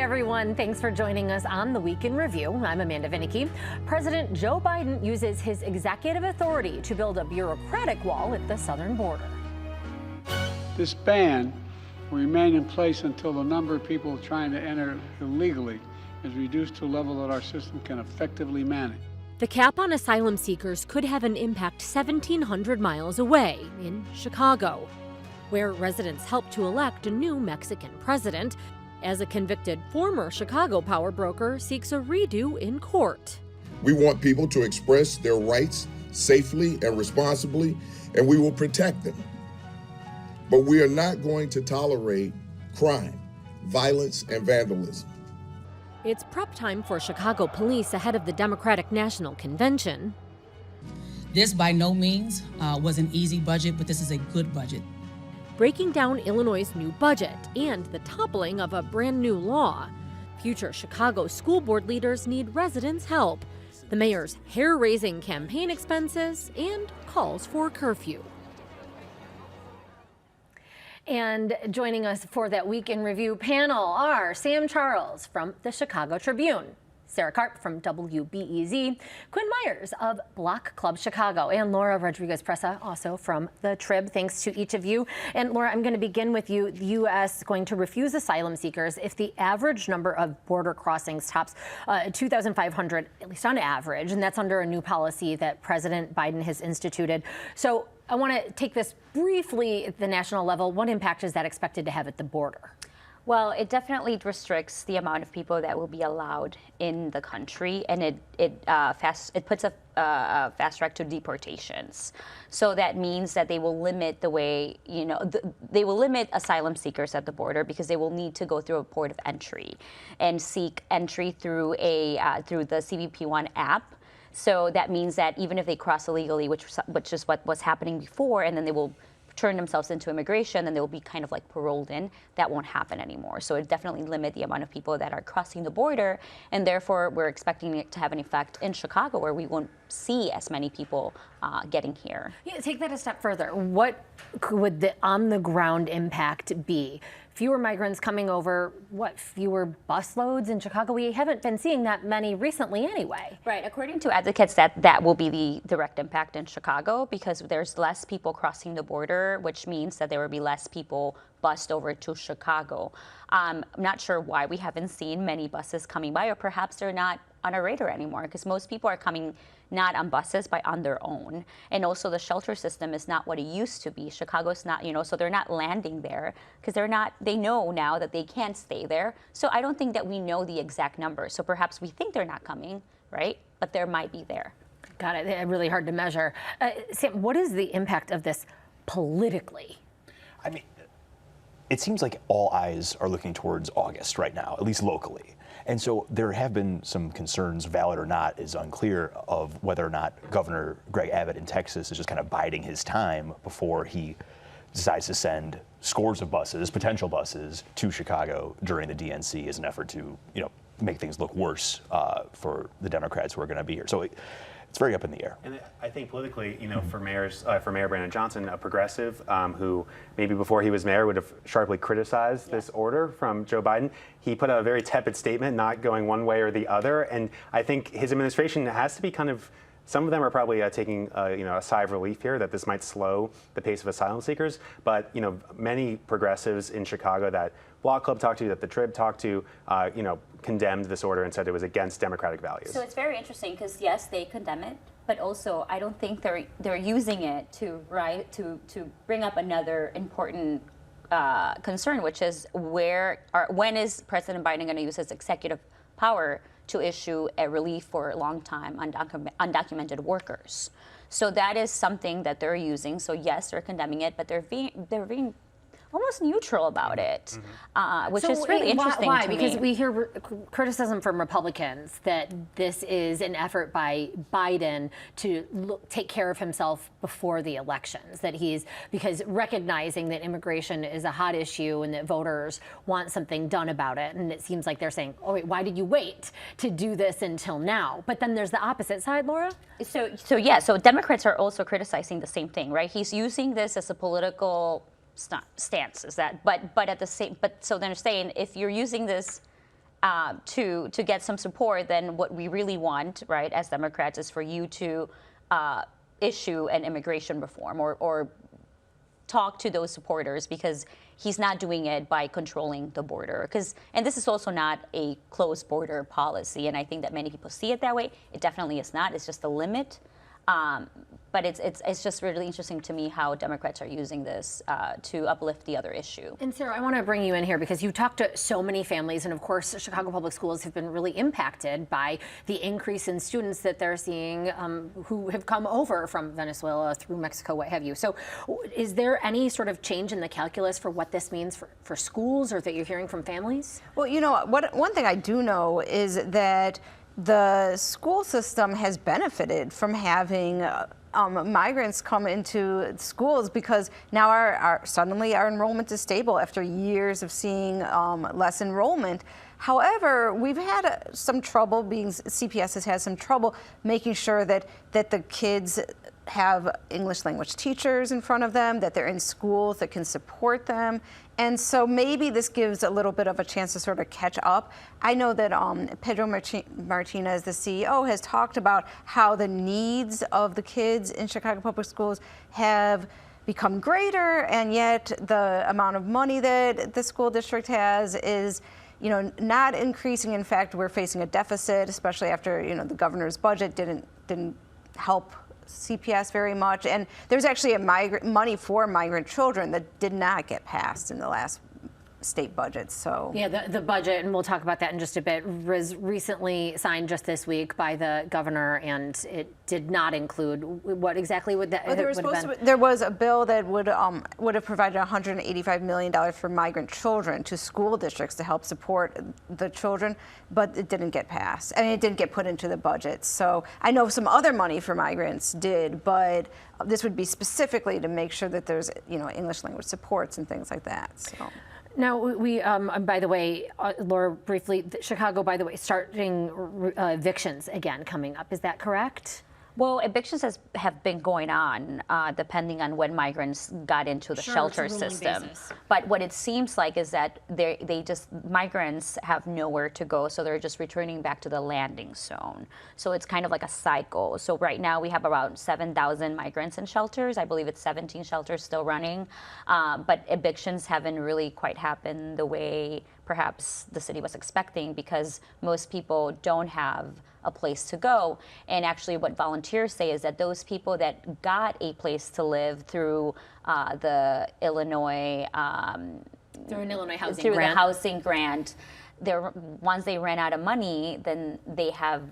everyone. Thanks for joining us on the Week in Review. I'm Amanda Vinicky. President Joe Biden uses his executive authority to build a bureaucratic wall at the southern border. This ban will remain in place until the number of people trying to enter illegally is reduced to a level that our system can effectively manage. The cap on asylum seekers could have an impact 1,700 miles away in Chicago, where residents helped to elect a new Mexican president, as a convicted former Chicago power broker seeks a redo in court. We want people to express their rights safely and responsibly, and we will protect them. But we are not going to tolerate crime, violence, and vandalism. It's prep time for Chicago police ahead of the Democratic National Convention. This by no means was an easy budget, but this is a good budget. Breaking down Illinois' new budget and the toppling of a brand new law. Future Chicago school board leaders need residents' help. The mayor's hair-raising campaign expenses and calls for curfew. And joining us for that Week in Review panel are Sam Charles from the Chicago Tribune, Sarah Karp from WBEZ, Quinn Myers of Block Club Chicago, and Laura Rodriguez-Presa, also from the Trib. Thanks to each of you. And Laura, I'm going to begin with you. The U.S. is going to refuse asylum seekers if the average number of border crossings tops 2,500, at least on average, and that's under a new policy that President Biden has instituted. So I want to take this briefly at the national level. What impact is that expected to have at the border? Well, it definitely restricts the amount of people that will be allowed in the country, and it puts a fast track to deportations. So that means that they will limit the way, they will limit asylum seekers at the border because they will need to go through a port of entry and seek entry through through the CBP1 app. So that means that even if they cross illegally, which is what was happening before, and then they will turn themselves into immigration, then they will be kind of like paroled in. That won't happen anymore. So it definitely limit the amount of people that are crossing the border, and therefore we're expecting it to have an effect in Chicago where we won't see as many people getting here. Yeah, take that a step further. What would the on-the-ground impact be? Fewer migrants coming over, fewer bus loads in Chicago? We haven't been seeing that many recently anyway. Right, according to advocates, that will be the direct impact in Chicago because there's less people crossing the border, which means that there will be less people bused over to Chicago. I'm not sure why we haven't seen many buses coming by, or perhaps they're not on our radar anymore because most people are coming not on buses, but on their own. And also the shelter system is not what it used to be. Chicago's not, so they're not landing there because they know now that they can't stay there. So I don't think that we know the exact number. So perhaps we think they're not coming, right? But there might be there. Got it. Really hard to measure. Sam, what is the impact of this politically? I mean, it seems like all eyes are looking towards August right now, at least locally. And so there have been some concerns, valid or not, is unclear, of whether or not Governor Greg Abbott in Texas is just kind of biding his time before he decides to send scores of buses, potential buses, to Chicago during the DNC as an effort to, make things look worse for the Democrats who are going to be here. So it's very up in the air. And I think politically, for Mayor Brandon Johnson, a progressive who maybe before he was mayor would have sharply criticized this order from Joe Biden, he put out a very tepid statement, not going one way or the other. And I think his administration has to be some of them are probably taking a sigh of relief here that this might slow the pace of asylum seekers. But many progressives in Chicago that Block Club talked to, that the Trib talked to, condemned this order and said it was against democratic values. So it's very interesting because yes, they condemn it, but also I don't think they're using it to bring up another important concern, which is when is President Biden going to use his executive power to issue a relief for long-time undocumented workers? So that is something that they're using. So yes, they're condemning it, but they're being almost neutral about it, which is really interesting why? to me. Because we hear criticism from Republicans that this is an effort by Biden to take care of himself before the elections, because recognizing that immigration is a hot issue and that voters want something done about it. And it seems like they're saying, oh, wait, why did you wait to do this until now? But then there's the opposite side, Laura? So Democrats are also criticizing the same thing, right? He's using this as a political stance, is that, but at the same, so they're saying if you're using this to get some support, then what we really want, right, as Democrats, is for you to issue an immigration reform or talk to those supporters, because he's not doing it by controlling the border. And this is also not a closed border policy, and I think that many people see it that way. It definitely is not. It's just a limit. But it's just really interesting to me how Democrats are using this to uplift the other issue. And Sarah, I want to bring you in here because you talked to so many families, and of course, Chicago Public Schools have been really impacted by the increase in students that they're seeing who have come over from Venezuela, through Mexico, what have you. So is there any sort of change in the calculus for what this means for schools, or that you're hearing from families? Well, you know, one thing I do know is that the school system has benefited from having migrants come into schools, because now suddenly our enrollment is stable after years of seeing less enrollment. However, we've had some trouble CPS has had some trouble making sure that the kids have English language teachers in front of them, that they're in schools that can support them. And so maybe this gives a little bit of a chance to sort of catch up. I know that Pedro Martinez, the CEO, has talked about how the needs of the kids in Chicago Public Schools have become greater, and yet the amount of money that the school district has is, you know, not increasing. In fact, we're facing a deficit, especially after, you know, the governor's budget didn't help CPS very much. And there's actually a money for migrant children that did not get passed in the last state budget. So yeah, the budget, and we'll talk about that in just a bit, was recently signed just this week by the governor, and it did not include what exactly would that there was a bill that would have provided $185 million for migrant children to school districts to help support the children, but it didn't get passed, and it didn't get put into the budget. So I know some other money for migrants did, but this would be specifically to make sure that there's, you know, English language supports and things like that. So. Now, we, by the way, Laura, briefly, Chicago, by the way, starting evictions again coming up. Is that correct? Well, evictions have been going on depending on when migrants got into the shelter system. Basis. But what it seems like is that migrants have nowhere to go, so they're just returning back to the landing zone. So it's kind of like a cycle. So right now we have around 7,000 migrants in shelters. I believe it's 17 shelters still running. But evictions haven't really quite happened the way perhaps the city was expecting, because most people don't have a place to go. And actually what volunteers say is that those people that got a place to live through the Illinois housing grant. The housing grant, once they ran out of money, then they have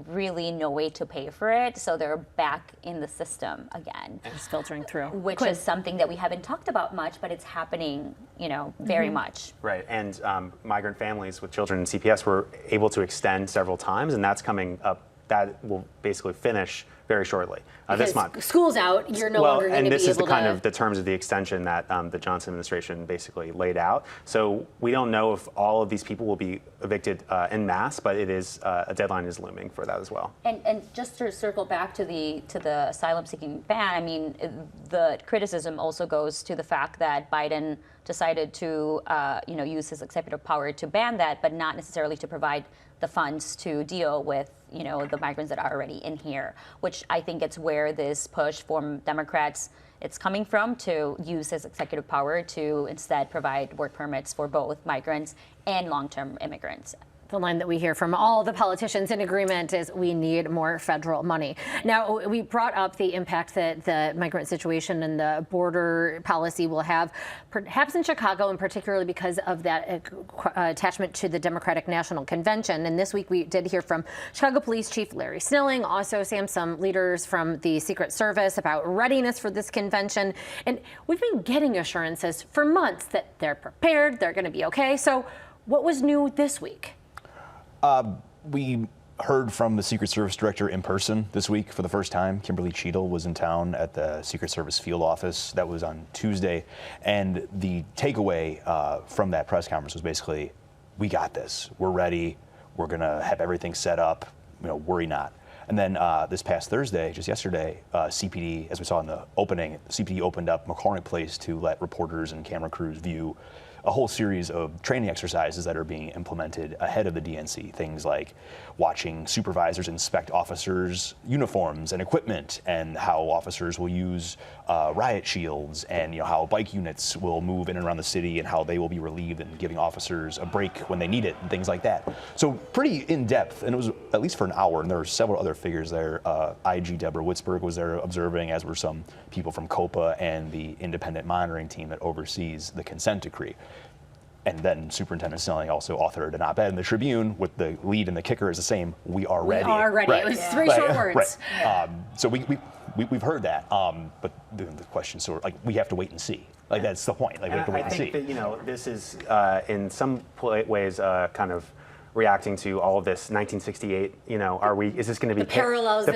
really no way to pay for it, so they're back in the system again. It's filtering through. Which is something that we haven't talked about much, but it's happening, you know, very much. Right, and migrant families with children in CPS were able to extend several times, and that's coming up. That will basically finish very shortly this month. School's out, you're no longer going to be able to... And this is the kind of the terms of the extension that the Johnson administration basically laid out. So we don't know if all of these people will be evicted en masse, but it is a deadline is looming for that as well. And just to circle back to the asylum-seeking ban, I mean, the criticism also goes to the fact that Biden decided to use his executive power to ban that, but not necessarily to provide the funds to deal with, you know, the migrants that are already in here, which I think it's where this push from Democrats, it's coming from, to use his executive power to instead provide work permits for both migrants and long-term immigrants. The line that we hear from all the politicians in agreement is we need more federal money. Now, we brought up the impact that the migrant situation and the border policy will have, perhaps in Chicago, and particularly because of that attachment to the Democratic National Convention. And this week we did hear from Chicago Police Chief Larry Snelling, also some leaders from the Secret Service about readiness for this convention. And we've been getting assurances for months that they're prepared, they're going to be okay. So what was new this week? We heard from the Secret Service director in person this week for the first time. Kimberly Cheadle was in town at the Secret Service field office. That was on Tuesday. And the takeaway from that press conference was basically, we got this. We're ready. We're going to have everything set up. You know, worry not. And then this past Thursday, just yesterday, CPD, as we saw in the opening, CPD opened up McCormick Place to let reporters and camera crews view a whole series of training exercises that are being implemented ahead of the DNC. Things like watching supervisors inspect officers' uniforms and equipment, and how officers will use riot shields, and how bike units will move in and around the city, and how they will be relieved, and giving officers a break when they need it, and things like that. So pretty in depth, and it was at least for an hour. And there were several other figures there. IG Deborah Witzberg was there observing, as were some people from COPA and the independent monitoring team that oversees the consent decree. And then Superintendent Snelling also authored an op-ed in the Tribune with the lead and the kicker is the same: "We are ready." We are ready. Right. It was three short words. Right. So we've heard that, but the question sort of like we have to wait and see. Like that's the point. Like we have to wait and see. I think that this is in some ways kind of reacting to all of this 1968. Is this going to be the parallels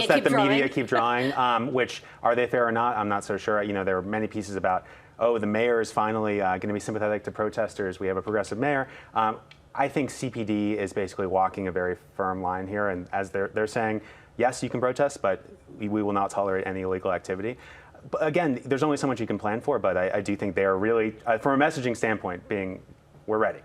that the media keep drawing? Which are they fair or not? I'm not so sure. There are many pieces about, the mayor is finally going to be sympathetic to protesters. We have a progressive mayor. I think CPD is basically walking a very firm line here, and as they're saying, yes, you can protest, but we will not tolerate any illegal activity. But again, there's only so much you can plan for, but I do think they are really, from a messaging standpoint, we're ready.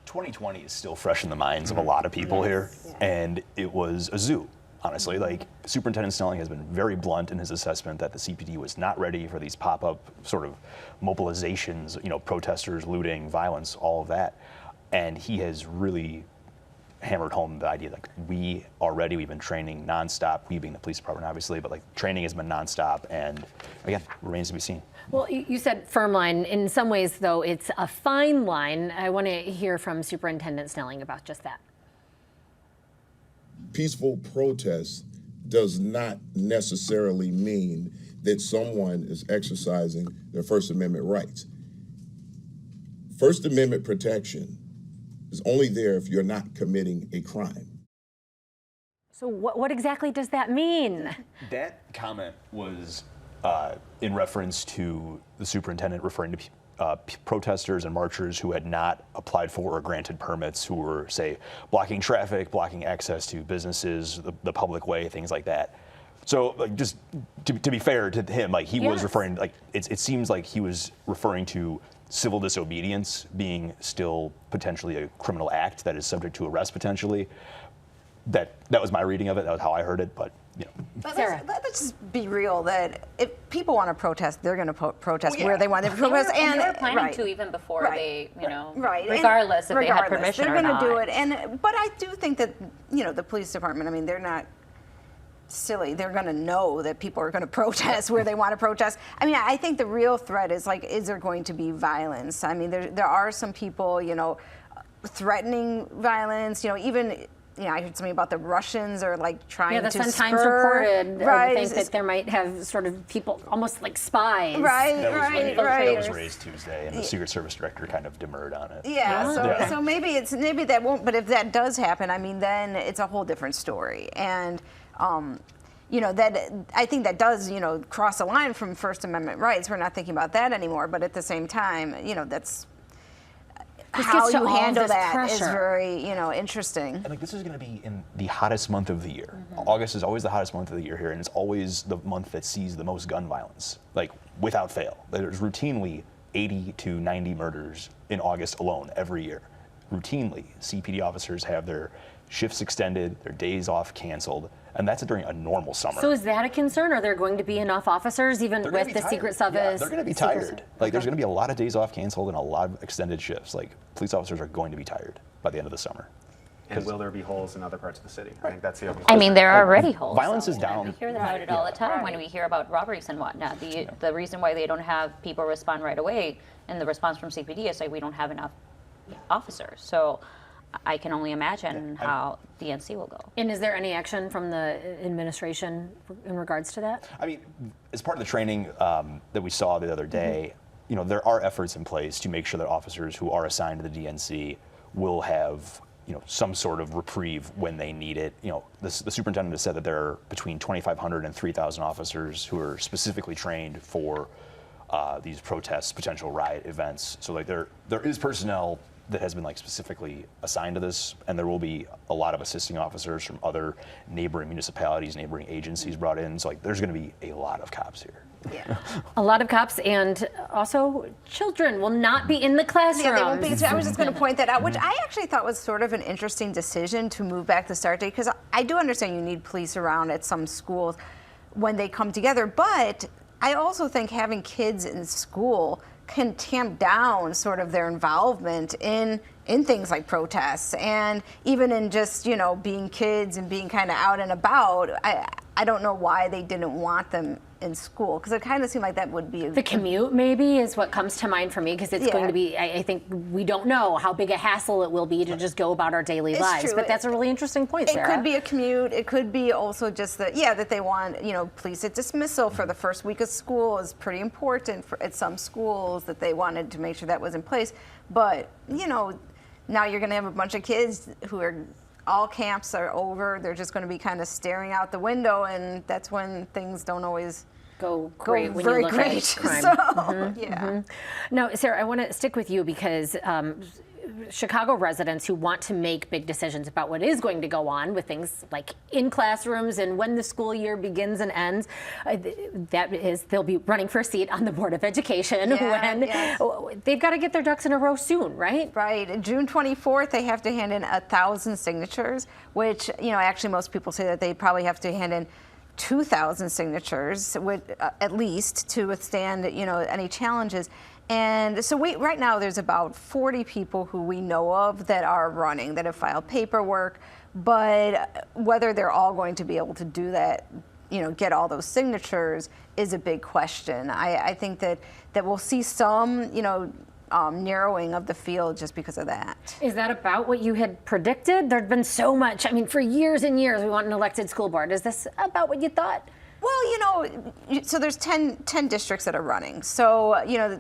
2020 is still fresh in the minds of a lot of people here, and it was a zoo, honestly. Like, Superintendent Snelling has been very blunt in his assessment that the CPD was not ready for these pop-up sort of mobilizations, protesters, looting, violence, all of that. And he has really hammered home the idea, like, we are ready. We've been training nonstop, we being the police department, obviously, but like training has been nonstop, and again, remains to be seen. Well, you said firm line. In some ways, though, it's a fine line. I want to hear from Superintendent Snelling about just that. Peaceful protest does not necessarily mean that someone is exercising their First Amendment rights. First Amendment protection is only there if you're not committing a crime. So what exactly does that mean? That comment was in reference to the superintendent referring to protesters and marchers who had not applied for or granted permits, who were, say, blocking traffic, blocking access to businesses, the public way, things like that. So, like, just to be fair to him, like, he was referring, like, it seems like he was referring to civil disobedience being still potentially a criminal act that is subject to arrest potentially. That was my reading of it. That was how I heard it, but But let's just be real that if people want to protest, they're going to protest where they want to protest. And they were planning to even before they, regardless if they had permission or not. They're going to do it. But I do think that, the police department, I mean, they're not silly. They're going to know that people are going to protest where they want to protest. I mean, I think the real threat is, like, is there going to be violence? I mean, there are some people, threatening violence, even... I heard something about the Russians are like trying to the Sun spur. Times reported that there might have sort of people almost like spies. That was raised Tuesday, and the Secret Service director kind of demurred on it. So maybe that won't. But if that does happen, I mean, then it's a whole different story. And that I think that does cross a line from First Amendment rights. We're not thinking about that anymore. But at the same time, that's. How you handle that is very, interesting. And this is going to be in the hottest month of the year. August is always the hottest month of the year here, and it's always the month that sees the most gun violence, like, without fail. There's routinely 80 to 90 murders in August alone every year. Routinely, CPD officers have their shifts extended, their days off canceled, and that's during a normal summer. So is that a concern? Are there going to be enough officers, even with the Secret Service? Yeah, they're going to be tired. Like, there's going to be a lot of days off canceled and a lot of extended shifts. Like, police officers are going to be tired by the end of the summer. And will there be holes in other parts of the city? I think that's the other I mean, there are already holes. Violence is down. We hear about it all the time when we hear about robberies and whatnot. The reason why they don't have people respond right away, and the response from CPD is like, we don't have enough officers. So I can only imagine how DNC will go. And is there any action from the administration in regards to that? I mean, as part of the training that we saw the other day, there are efforts in place to make sure that officers who are assigned to the DNC will have, some sort of reprieve when they need it. The superintendent has said that there are between 2,500 and 3,000 officers who are specifically trained for these protests, potential riot events. So, like, there is personnel that has been, like, specifically assigned to this, and there will be a lot of assisting officers from other neighboring municipalities, neighboring agencies brought in. So, like, there's going to be a lot of cops here. Yeah. A lot of cops and also children will not be in the classroom. Yeah, they won't be. I was just going to point that out, which I actually thought was sort of an interesting decision to move back the start date, because I do understand you need police around at some schools when they come together, but I also think having kids in school can tamp down sort of their involvement in things like protests, and even in just, you know, being kids and being kind of out and about. I don't know why they didn't want them in school, because it kind of seemed like that would be the commute maybe is what comes to mind for me, because it's going to be, I think we don't know how big a hassle it will be to just go about our daily lives. True. But that's a really interesting point, It Sarah. could be a commute. It could be also just that they want, you know, police at dismissal for the first week of school is pretty important at some schools, that they wanted to make sure that was in place. But, you know, now you're going to have a bunch of kids who are, all camps are over. They're just going to be kind of staring out the window, and that's when things don't always go great when very you look great. at crime. So, yeah. Now, Sarah, I want to stick with you because Chicago residents who want to make big decisions about what is going to go on with things like in classrooms and when the school year begins and ends, they'll be running for a seat on the Board of Education when they've got to get their ducks in a row soon, right? Right. June 24th, they have to hand in 1,000 signatures, which, you know, actually most people say that they probably have to hand in 2,000 signatures at least to withstand, you know, any challenges. And so right now there's about 40 people who we know of that are running, that have filed paperwork, but whether they're all going to be able to do that, you know, get all those signatures is a big question. I think that we'll see some, you know, narrowing of the field just because of that. Is that about what you had predicted? There'd been so much, I mean, for years and years we want an elected school board. Is this about what you thought? Well, you know, so there's 10 districts that are running. So, you know,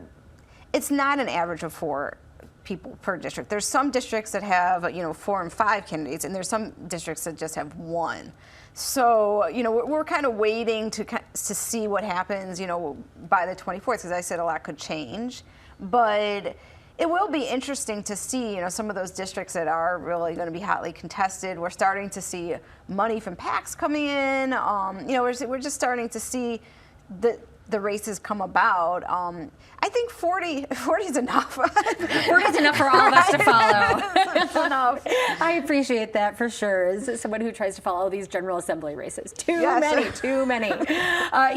it's not an average of 4 people per district. There's some districts that have, you know, 4 and 5 candidates, and there's some districts that just have 1. So, you know, we're kind of waiting to see what happens, you know, by the 24th, because I said a lot could change. But it will be interesting to see, you know, some of those districts that are really going to be hotly contested. We're starting to see money from PACs coming in. You know, we're just starting to see the races come about. I think 40 is enough. 40 is enough for all of us to follow. That's enough. I appreciate that for sure. As someone who tries to follow these General Assembly races, too many.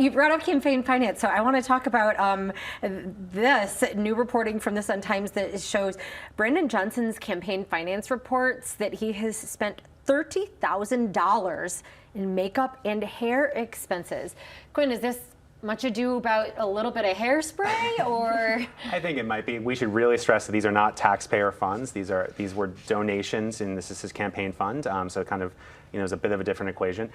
You brought up campaign finance, so I want to talk about this new reporting from the Sun-Times that shows Brandon Johnson's campaign finance reports that he has spent $30,000 in makeup and hair expenses. Quinn, is this much ado about a little bit of hairspray, or? I think it might be. We should really stress that these are not taxpayer funds. These were donations, and this is his campaign fund. So kind of, you know, it's a bit of a different equation.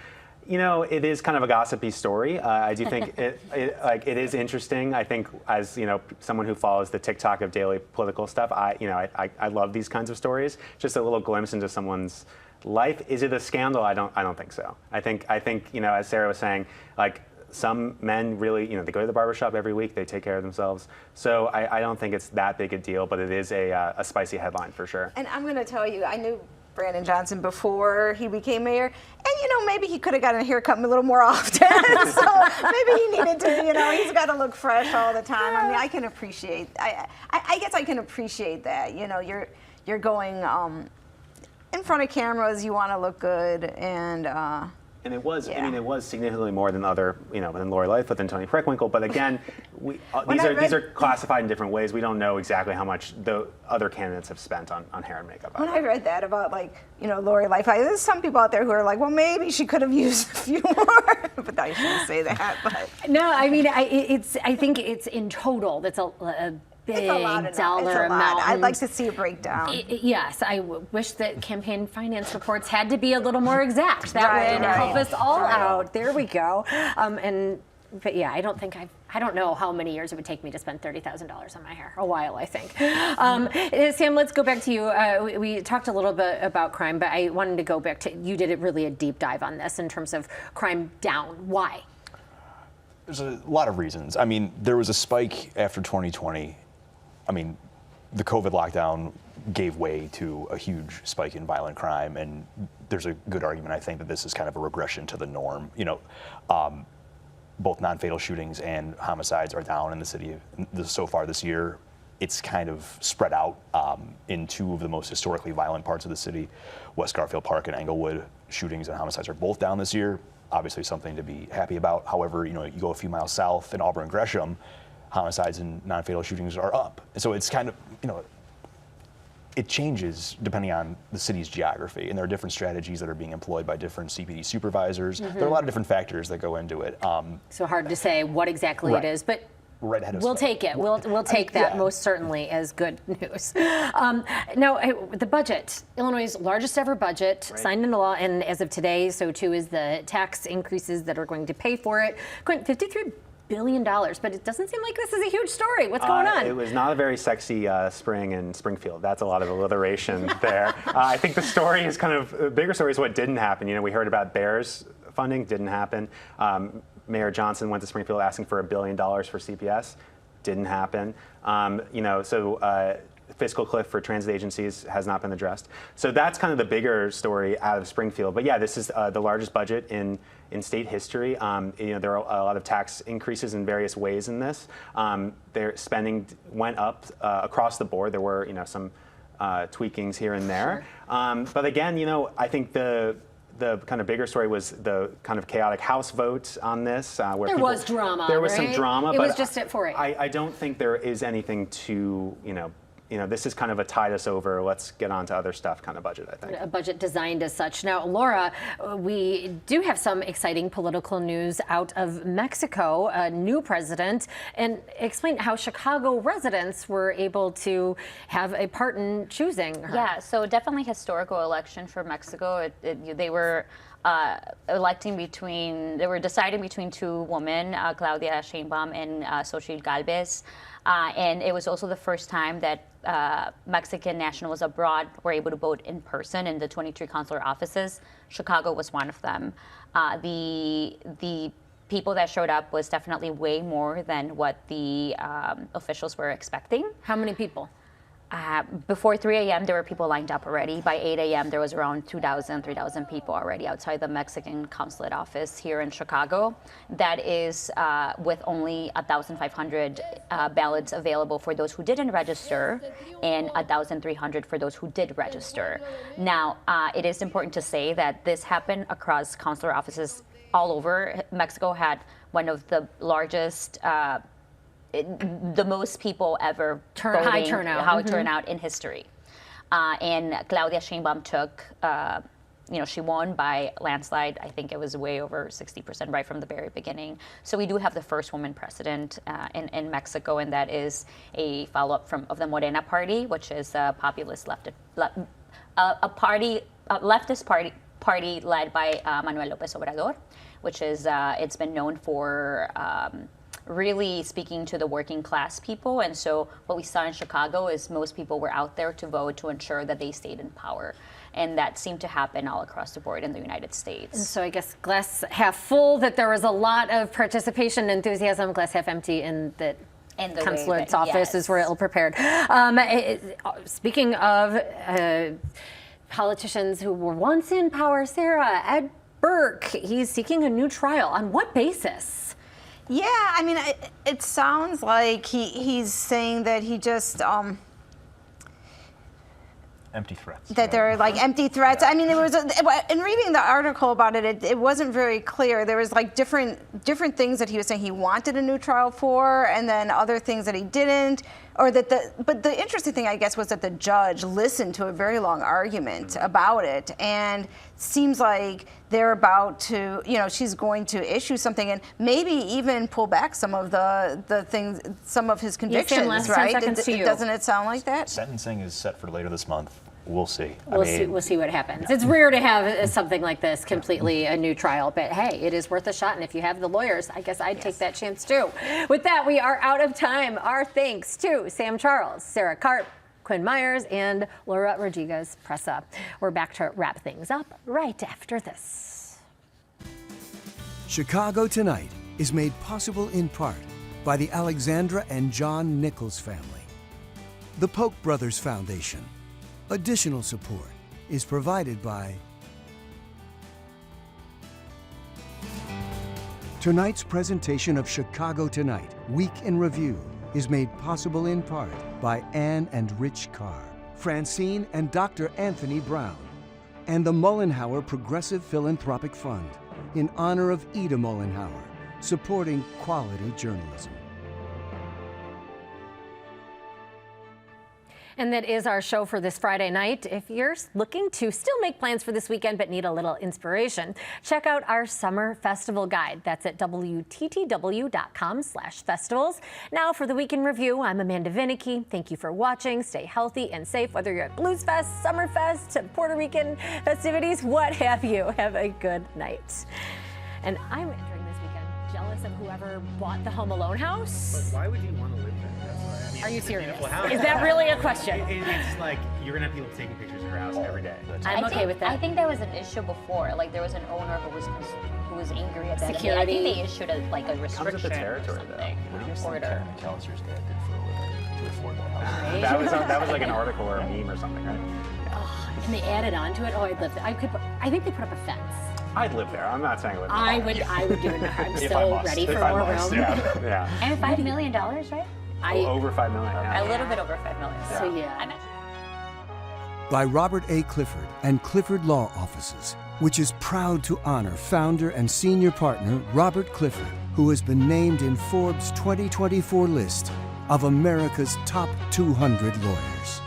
You know, it is kind of a gossipy story. I do think it is interesting. I think, as you know, someone who follows the TikTok of daily political stuff, I love these kinds of stories. Just a little glimpse into someone's life. Is it a scandal? I don't think so. I think you know, as Sarah was saying, like, some men really, you know, they go to the barbershop every week, they take care of themselves. So I don't think it's that big a deal, but it is a spicy headline for sure. And I'm going to tell you, I knew Brandon Johnson before he became mayor, and, you know, maybe he could have gotten a haircut a little more often. So maybe he needed to, you know, he's got to look fresh all the time. I mean, I can appreciate, I guess I can appreciate that. You know, you're going in front of cameras, you want to look good, and it was, I mean, it was significantly more than other, you know, than Lori Lightfoot, than Tony Preckwinkle. But again, these are classified in different ways. We don't know exactly how much the other candidates have spent on hair and makeup. When I read that about, like, you know, Lori Lightfoot, there's some people out there who are like, well, maybe she could have used a few more. But I shouldn't say that. But no, I mean, I think it's in total that's a big dollar amount. I'd like to see a breakdown. Yes, I wish that campaign finance reports had to be a little more exact. That would help us all out. There we go. But yeah, I don't know how many years it would take me to spend $30,000 on my hair. A while, I think. Sam, let's go back to you. We talked a little bit about crime, but I wanted to go back to, you did really a deep dive on this in terms of crime down. Why? There's a lot of reasons. I mean, there was a spike after 2020. I mean, the COVID lockdown gave way to a huge spike in violent crime, and there's a good argument, I think, that this is kind of a regression to the norm. You know, both non-fatal shootings and homicides are down in the city so far this year. It's kind of spread out in two of the most historically violent parts of the city. West Garfield Park and Englewood shootings and homicides are both down this year. Obviously something to be happy about. However, you go a few miles south in Auburn and Gresham, homicides and non-fatal shootings are up. So it's kind of, it changes depending on the city's geography, and there are different strategies that are being employed by different CPD supervisors. There are a lot of different factors that go into it. So hard to say what exactly it is, but right ahead of we'll take it. We'll take that most certainly as good news. Now, the budget, Illinois' largest ever budget, signed into law, and as of today, so too is the tax increases that are going to pay for it. $53 billion, but it doesn't seem like this is a huge story. What's going on? It was not a very sexy spring in Springfield. That's a lot of alliteration there. I think the story is the bigger story is what didn't happen. We heard about Bears funding, didn't happen. Mayor Johnson went to Springfield asking for $1 billion for CPS, didn't happen. Fiscal cliff for transit agencies has not been addressed. So that's kind of the bigger story out of Springfield. But yeah, this is the largest budget in state history. There are a lot of tax increases in various ways in this. Their spending went up across the board. There were some tweakings here and there. But again, I think the kind of bigger story was the kind of chaotic House vote on this. Where there was drama. There was some drama. It was just at 4-8. I don't think there is anything to, this is kind of a tide us over, let's get on to other stuff kind of budget, I think. A budget designed as such. Now, Laura, we do have some exciting political news out of Mexico, a new president, and explain how Chicago residents were able to have a part in choosing her. Yeah, so definitely historical election for Mexico. They were deciding between two women, Claudia Sheinbaum and Xochitl Galvez. And it was also the first time that Mexican nationals abroad were able to vote in person in the 23 consular offices. Chicago was one of them. The people that showed up was definitely way more than what the officials were expecting. How many people? Before 3 a.m., there were people lined up already. By 8 a.m., there was around 2,000, 3,000 people already outside the Mexican consulate office here in Chicago. That is with only 1,500 ballots available for those who didn't register and 1,300 for those who did register. Now, it is important to say that this happened across consular offices all over. Mexico had one of the largest the most people ever voting, high turnout in history. And Claudia Sheinbaum took, she won by landslide. I think it was way over 60% right from the very beginning. So we do have the first woman president in Mexico, and that is a follow-up of the Morena party, which is a populist leftist party led by Manuel López Obrador, which is it's been known for really speaking to the working class people. And so what we saw in Chicago is most people were out there to vote to ensure that they stayed in power. And that seemed to happen all across the board in the United States. And so I guess glass half full, that there was a lot of participation, enthusiasm, glass half empty, and that the consulate's office is real prepared. Speaking of politicians who were once in power, Sarah, Ed Burke, he's seeking a new trial. On what basis? Yeah, I mean, it sounds like he's saying that he just empty threats. That they're like empty threats. Yeah. I mean, it was in reading the article about it, it wasn't very clear. There was like different things that he was saying he wanted a new trial for, and then other things that he didn't. But the interesting thing, I guess, was that the judge listened to a very long argument about it, and seems like they're about to, she's going to issue something and maybe even pull back some of the things, some of his convictions, right? Doesn't it sound like that? Sentencing is set for later this month. We'll see. We'll see what happens. It's rare to have something like this, completely a new trial, but hey, it is worth a shot. And if you have the lawyers, I guess I'd take that chance too. With that, we are out of time. Our thanks to Sam Charles, Sarah Karp, Quinn Myers, and Laura Rodriguez-Presa. We're back to wrap things up right after this. Chicago Tonight is made possible in part by the Alexandra and John Nichols family, the Polk Brothers Foundation. Additional support is provided by Tonight's presentation of Chicago Tonight, Week in Review, is made possible in part by Ann and Rich Carr, Francine and Dr. Anthony Brown, and the Mollenhauer Progressive Philanthropic Fund, in honor of Ida Mollenhauer, supporting quality journalism. And that is our show for this Friday night. If you're looking to still make plans for this weekend but need a little inspiration, check out our summer festival guide. That's at WTTW.com/festivals. Now for the Week in Review, I'm Amanda Vinicky. Thank you for watching. Stay healthy and safe, whether you're at Blues Fest, Summer Fest, Puerto Rican festivities, what have you. Have a good night. And I'm entering this weekend jealous of whoever bought the Home Alone house. But why would you want to live there? That's what I mean. Are you serious? Beautiful house. Is that really a question? It's like you're gonna have people taking pictures of your house every day. I'm okay with that. I think there was an issue before. Like there was an owner who was angry at that. Security. I think they issued a restriction Comes with the or territory, something. What do you guys think Order. Karen McAllister's dad did for a living to afford that house? That was like an article or a meme or something, right? And they added on to it. Oh, I'd live there. I think they put up a fence. I'd live there. I'm not saying I live there. I would do it. I'm If I so must. ready If for I more must, room. Yeah. And $5 million, right? Over $5 million. Yeah. A little bit over $5 million. So yeah. I'm actually By Robert A. Clifford and Clifford Law Offices, which is proud to honor founder and senior partner Robert Clifford, who has been named in Forbes' 2024 list of America's top 200 lawyers.